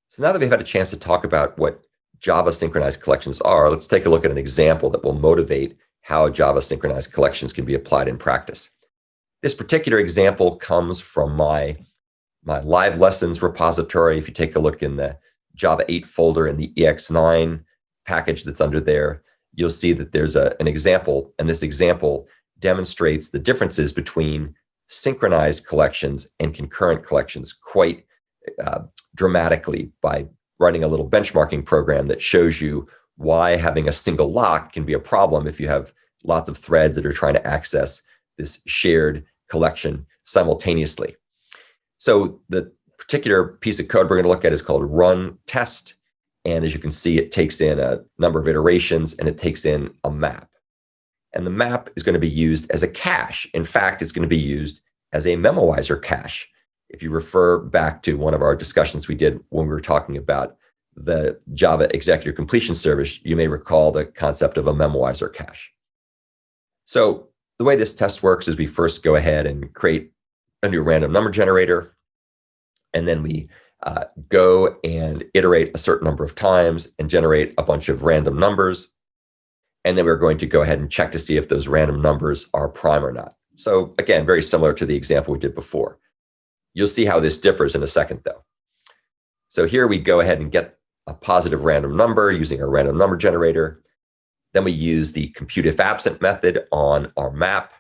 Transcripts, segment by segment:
So now that we've had a chance to talk about what Java synchronized collections are, let's take a look at an example that will motivate how Java synchronized collections can be applied in practice. This particular example comes from my live lessons repository. If you take a look in the Java 8 folder in the EX9 package that's under there, you'll see that there's an example, and this example demonstrates the differences between synchronized collections and concurrent collections quite dramatically by running a little benchmarking program that shows you why having a single lock can be a problem if you have lots of threads that are trying to access this shared collection simultaneously. So the particular piece of code we're going to look at is called run test. And as you can see, it takes in a number of iterations and it takes in a map. And the map is going to be used as a cache. In fact, it's going to be used as a Memoizer cache. If you refer back to one of our discussions we did when we were talking about the Java executive completion service, you may recall the concept of a Memoizer cache. So the way this test works is we first go ahead and create a new random number generator, and then we go and iterate a certain number of times and generate a bunch of random numbers. And then we're going to go ahead and check to see if those random numbers are prime or not. So again, very similar to the example we did before. You'll see how this differs in a second, though. So here we go ahead and get a positive random number using our random number generator. Then we use the compute if absent method on our map.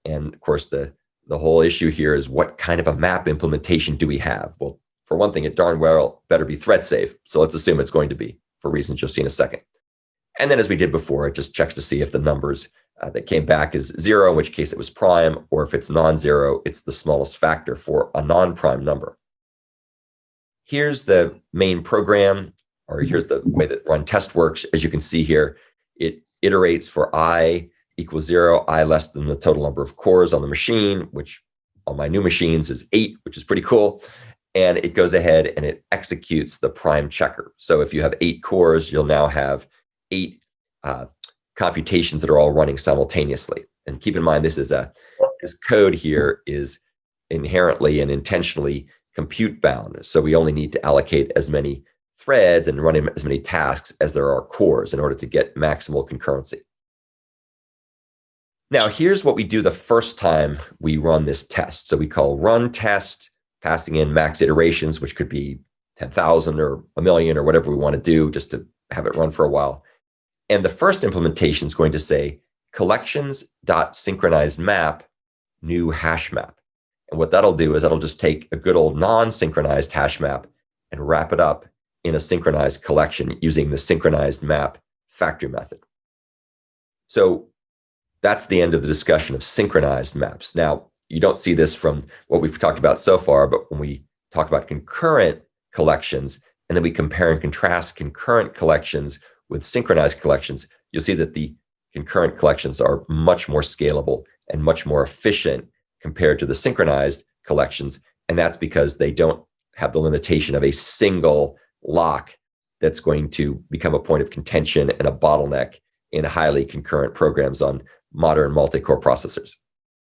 And of course, the whole issue here is what kind of a map implementation do we have? Well, for one thing, it darn well better be thread safe. So let's assume it's going to be, for reasons you'll see in a second. And then as we did before, it just checks to see if the numbers that came back is 0, in which case it was prime, or if it's non-zero, it's the smallest factor for a non-prime number. Here's the main program, or here's the way that run test works. As you can see here, it iterates for I equals 0, I less than the total number of cores on the machine, which on my new machines is 8, which is pretty cool. And it goes ahead and it executes the prime checker. So if you have 8 cores, you'll now have 8 computations that are all running simultaneously. And keep in mind, this code here is inherently and intentionally compute bound. So we only need to allocate as many threads and run as many tasks as there are cores in order to get maximal concurrency. Now, here's what we do the first time we run this test. So we call run test, passing in max iterations, which could be 10,000 or a million or whatever we want to do just to have it run for a while. And the first implementation is going to say collections.synchronized map, new hash map. And what that'll do is that'll just take a good old non-synchronized hash map and wrap it up in a synchronized collection using the synchronized map factory method. So that's the end of the discussion of synchronized maps. Now, you don't see this from what we've talked about so far, but when we talk about concurrent collections, and then we compare and contrast concurrent collections with synchronized collections, you'll see that the concurrent collections are much more scalable and much more efficient compared to the synchronized collections. And that's because they don't have the limitation of a single lock that's going to become a point of contention and a bottleneck in highly concurrent programs on modern multi-core processors.